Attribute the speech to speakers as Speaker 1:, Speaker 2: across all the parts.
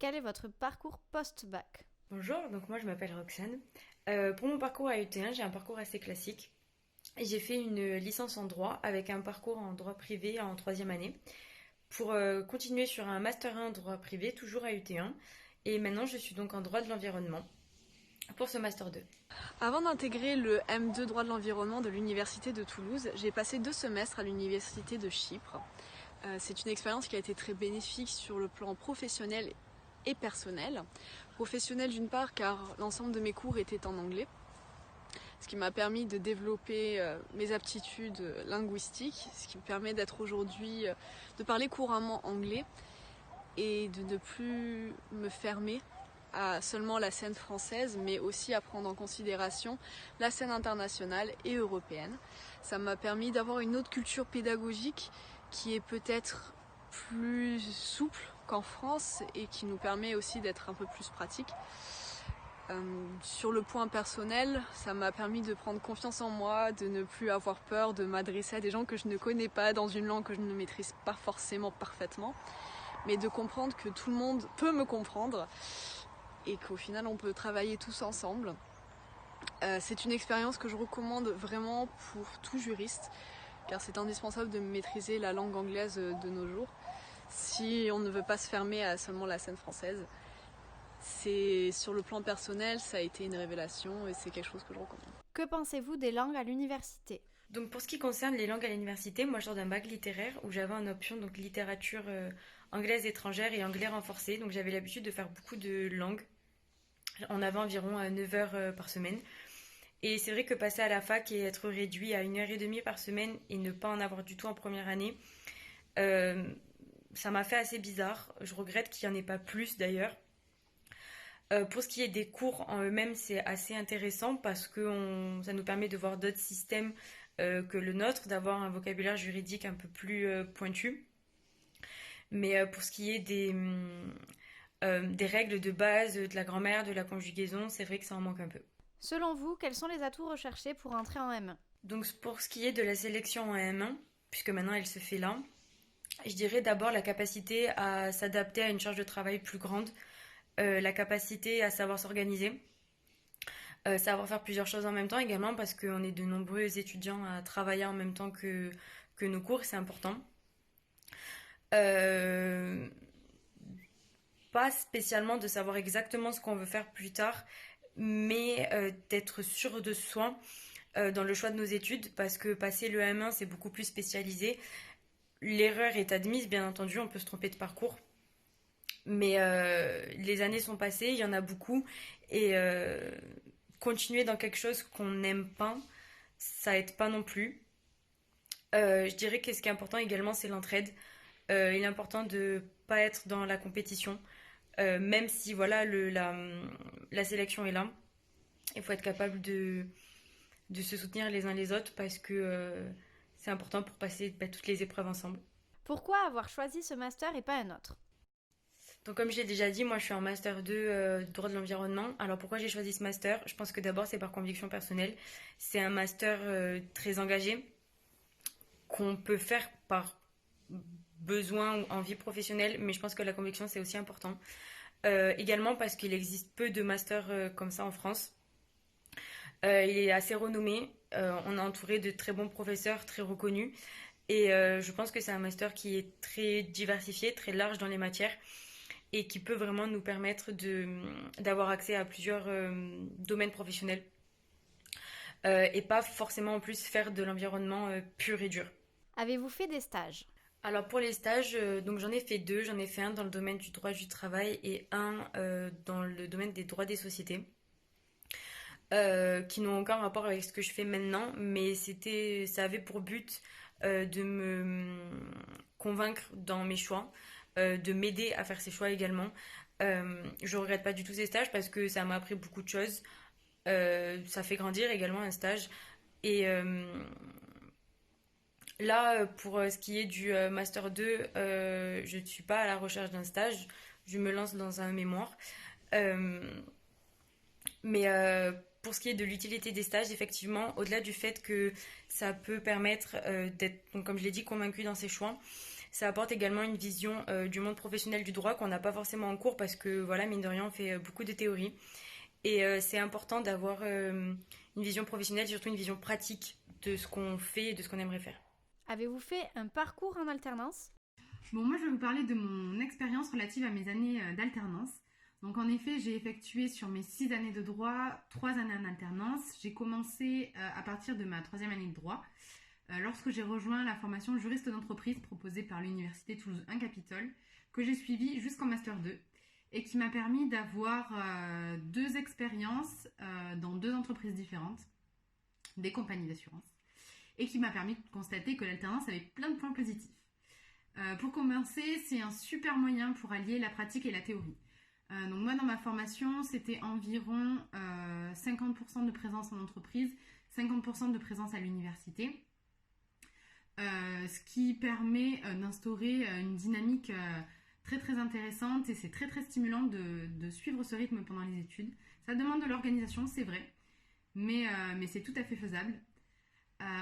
Speaker 1: quel est votre parcours post-bac?
Speaker 2: Bonjour, donc moi je m'appelle Roxane. Pour mon parcours à UT1, j'ai un parcours assez classique. J'ai fait une licence en droit avec un parcours en droit privé en troisième année pour continuer sur un master 1 en droit privé, toujours à UT1. Et maintenant je suis donc en droit de l'environnement pour ce master 2.
Speaker 3: Avant d'intégrer le M2 droit de l'environnement de l'université de Toulouse, j'ai passé 2 semestres à l'université de Chypre. C'est une expérience qui a été très bénéfique sur le plan professionnel et personnel. Professionnel d'une part car l'ensemble de mes cours étaient en anglais, ce qui m'a permis de développer mes aptitudes linguistiques, ce qui me permet d'être aujourd'hui, de parler couramment anglais et de ne plus me fermer à seulement la scène française, mais aussi à prendre en considération la scène internationale et européenne. Ça m'a permis d'avoir une autre culture pédagogique qui est peut-être plus souple qu'en France et qui nous permet aussi d'être un peu plus pratique. Sur le point personnel, ça m'a permis de prendre confiance en moi, de ne plus avoir peur de m'adresser à des gens que je ne connais pas dans une langue que je ne maîtrise pas forcément parfaitement, mais de comprendre que tout le monde peut me comprendre et qu'au final on peut travailler tous ensemble. C'est une expérience que je recommande vraiment pour tout juriste, car c'est indispensable de maîtriser la langue anglaise de nos jours si on ne veut pas se fermer à seulement la scène française. Sur le plan personnel, ça a été une révélation et c'est quelque chose que je recommande.
Speaker 1: Que pensez-vous des langues à l'université?
Speaker 2: Donc pour ce qui concerne les langues à l'université, moi je sors d'un bac littéraire où j'avais en option donc littérature anglaise étrangère et anglais renforcé. Donc j'avais l'habitude de faire beaucoup de langues. On avait environ 9 heures par semaine. Et c'est vrai que passer à la fac et être réduit à 1 heure et demie par semaine et ne pas en avoir du tout en première année, ça m'a fait assez bizarre. Je regrette qu'il n'y en ait pas plus d'ailleurs. Pour ce qui est des cours en eux-mêmes, c'est assez intéressant parce que ça nous permet de voir d'autres systèmes que le nôtre, d'avoir un vocabulaire juridique un peu plus pointu. Mais pour ce qui est des règles de base, de la grammaire, de la conjugaison, c'est vrai que ça en manque un peu.
Speaker 1: Selon vous, quels sont les atouts recherchés pour entrer en M1?
Speaker 2: Donc pour ce qui est de la sélection en M1, puisque maintenant elle se fait là, je dirais d'abord la capacité à s'adapter à une charge de travail plus grande, la capacité à savoir s'organiser, savoir faire plusieurs choses en même temps également parce qu'on est de nombreux étudiants à travailler en même temps que nos cours, c'est important. Euh, Pas spécialement de savoir exactement ce qu'on veut faire plus tard, mais d'être sûr de soi dans le choix de nos études parce que passer le M1 c'est beaucoup plus spécialisé. L'erreur est admise, bien entendu, on peut se tromper de parcours. Mais les années sont passées, il y en a beaucoup. Et continuer dans quelque chose qu'on n'aime pas, ça aide pas non plus. Je dirais que ce qui est important également, c'est l'entraide. Il est important de pas être dans la compétition, même si voilà la sélection est là. Il faut être capable de se soutenir les uns les autres parce que c'est important pour passer toutes les épreuves ensemble.
Speaker 1: Pourquoi avoir choisi ce master et pas un autre?
Speaker 2: Donc comme je l'ai déjà dit, moi je suis en master 2 droit de l'environnement. Alors pourquoi j'ai choisi ce master? Je pense que d'abord c'est par conviction personnelle. C'est un master très engagé qu'on peut faire par besoin ou envie professionnelle, mais je pense que la conviction c'est aussi important. Également parce qu'il existe peu de masters comme ça en France. Il est assez renommé, on est entouré de très bons professeurs, très reconnus. Et je pense que c'est un master qui est très diversifié, très large dans les matières et qui peut vraiment nous permettre d'avoir accès à plusieurs domaines professionnels et pas forcément en plus faire de l'environnement pur et dur.
Speaker 1: Avez-vous fait des stages?
Speaker 2: Alors pour les stages, donc j'en ai fait deux. J'en ai fait un dans le domaine du droit du travail et un dans le domaine des droits des sociétés. Qui n'ont aucun rapport avec ce que je fais maintenant, mais ça avait pour but de me convaincre dans mes choix, de m'aider à faire ces choix également. Je regrette pas du tout ces stages parce que ça m'a appris beaucoup de choses. Ça fait grandir également un stage. Et là, pour ce qui est du Master 2, je ne suis pas à la recherche d'un stage. Je me lance dans un mémoire. Euh, mais pour ce qui est de l'utilité des stages, effectivement, au-delà du fait que ça peut permettre d'être, donc, comme je l'ai dit, convaincu dans ses choix, Ça apporte également une vision du monde professionnel du droit qu'on n'a pas forcément en cours parce que voilà, mine de rien, on fait beaucoup de théorie. Et c'est important d'avoir une vision professionnelle, surtout une vision pratique de ce qu'on fait et de ce qu'on aimerait faire.
Speaker 1: Avez-vous fait un parcours en alternance?
Speaker 4: Bon, moi je vais vous parler de mon expérience relative à mes années d'alternance. Donc en effet, j'ai effectué sur mes 6 années de droit 3 années en alternance. J'ai commencé à partir de ma 3e année de droit, lorsque j'ai rejoint la formation juriste d'entreprise proposée par l'Université Toulouse 1 Capitole, que j'ai suivie jusqu'en Master 2 et qui m'a permis d'avoir 2 expériences dans 2 entreprises différentes, des compagnies d'assurance, et qui m'a permis de constater que l'alternance avait plein de points positifs. Pour commencer, c'est un super moyen pour allier la pratique et la théorie. Donc moi, dans ma formation, c'était environ 50% de présence en entreprise, 50% de présence à l'université, ce qui permet d'instaurer une dynamique très très intéressante et c'est très très stimulant de suivre ce rythme pendant les études. Ça demande de l'organisation, c'est vrai, mais c'est tout à fait faisable.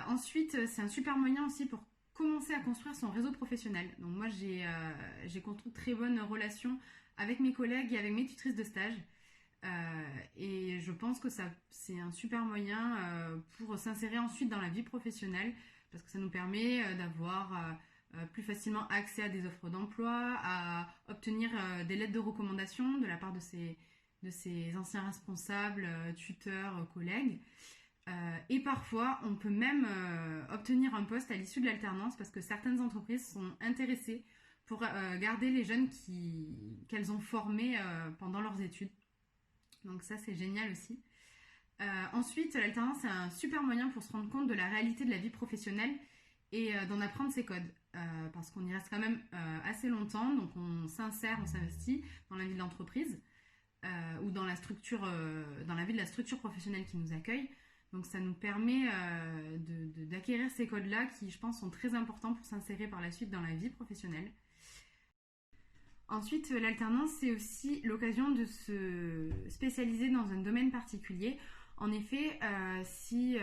Speaker 4: Ensuite, c'est un super moyen aussi pour commencer à construire son réseau professionnel. Donc moi, j'ai construit de très bonnes relations avec mes collègues et avec mes tutrices de stage. Et je pense que c'est un super moyen pour s'insérer ensuite dans la vie professionnelle parce que ça nous permet d'avoir plus facilement accès à des offres d'emploi, à obtenir des lettres de recommandation de la part de ses anciens responsables, tuteurs, collègues. Et parfois, on peut même obtenir un poste à l'issue de l'alternance parce que certaines entreprises sont intéressées pour garder les jeunes qu'elles ont formés pendant leurs études. Donc ça, c'est génial aussi. Ensuite, l'alternance, c'est un super moyen pour se rendre compte de la réalité de la vie professionnelle et d'en apprendre ses codes. Parce qu'on y reste quand même assez longtemps, donc on s'insère, on s'investit dans la vie de l'entreprise ou dans la vie de la structure professionnelle qui nous accueille. Donc ça nous permet d'acquérir ces codes-là qui, je pense, sont très importants pour s'insérer par la suite dans la vie professionnelle. Ensuite, l'alternance, c'est aussi l'occasion de se spécialiser dans un domaine particulier. En effet, si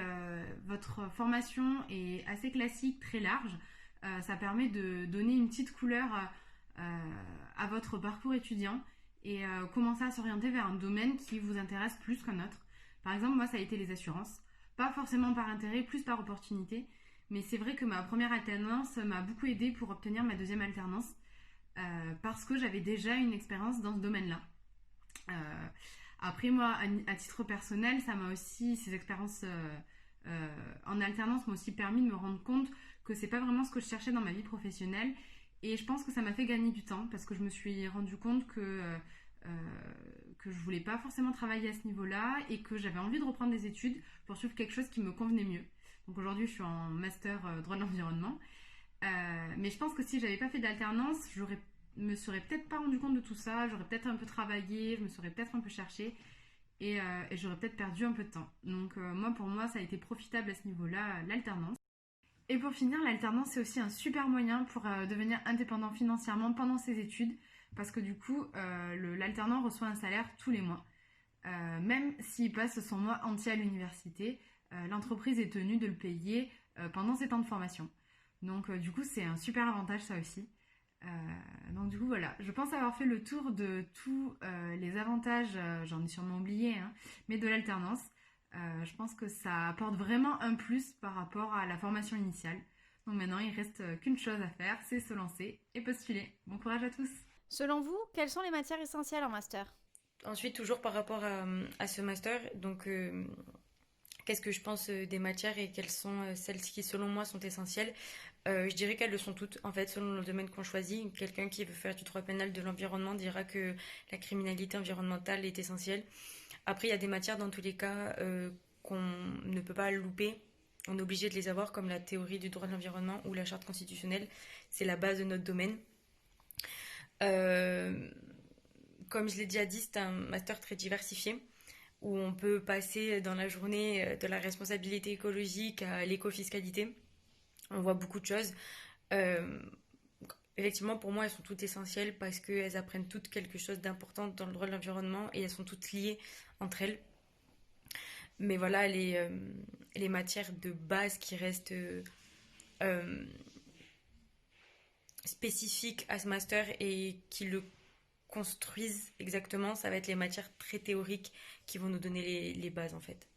Speaker 4: votre formation est assez classique, très large, ça permet de donner une petite couleur à votre parcours étudiant et commencer à s'orienter vers un domaine qui vous intéresse plus qu'un autre. Par exemple, moi, ça a été les assurances. Pas forcément par intérêt, plus par opportunité. Mais c'est vrai que ma première alternance m'a beaucoup aidée pour obtenir ma 2e alternance parce que j'avais déjà une expérience dans ce domaine-là. Après, moi, à titre personnel, ces expériences en alternance m'ont aussi permis de me rendre compte que c'est pas vraiment ce que je cherchais dans ma vie professionnelle. Et je pense que ça m'a fait gagner du temps parce que je me suis rendu compte que je voulais pas forcément travailler à ce niveau-là et que j'avais envie de reprendre des études pour suivre quelque chose qui me convenait mieux. Donc aujourd'hui, je suis en master droit de l'environnement. Mais je pense que si j'avais pas fait d'alternance, je me serais peut-être pas rendu compte de tout ça, j'aurais peut-être un peu travaillé, je me serais peut-être un peu cherchée et j'aurais peut-être perdu un peu de temps. Donc pour moi, ça a été profitable à ce niveau-là, l'alternance. Et pour finir, l'alternance, c'est aussi un super moyen pour devenir indépendant financièrement pendant ses études parce que du coup, l'alternant reçoit un salaire tous les mois. Même s'il passe son mois entier à l'université, l'entreprise est tenue de le payer pendant ses temps de formation. Donc du coup, c'est un super avantage ça aussi. Donc du coup, voilà, je pense avoir fait le tour de tous les avantages, j'en ai sûrement oublié, mais de l'alternance. Je pense que ça apporte vraiment un plus par rapport à la formation initiale. Donc maintenant, il reste qu'une chose à faire, c'est se lancer et postuler. Bon courage à tous.
Speaker 1: Selon vous, quelles sont les matières essentielles en master?
Speaker 2: Ensuite, toujours par rapport à ce master, donc qu'est-ce que je pense des matières et quelles sont celles qui, selon moi, sont essentielles? Je dirais qu'elles le sont toutes, en fait, selon le domaine qu'on choisit. Quelqu'un qui veut faire du droit pénal de l'environnement dira que la criminalité environnementale est essentielle. Après, il y a des matières, dans tous les cas, qu'on ne peut pas louper. On est obligé de les avoir, comme la théorie du droit de l'environnement ou la charte constitutionnelle. C'est la base de notre domaine. Comme je l'ai déjà dit, c'est un master très diversifié où on peut passer dans la journée de la responsabilité écologique à l'écofiscalité. On voit beaucoup de choses. Effectivement, pour moi, elles sont toutes essentielles parce qu'elles apprennent toutes quelque chose d'important dans le droit de l'environnement et elles sont toutes liées entre elles. Mais voilà, les matières de base qui restent spécifiques à ce master et qui le construisent exactement, ça va être les matières très théoriques qui vont nous donner les bases en fait.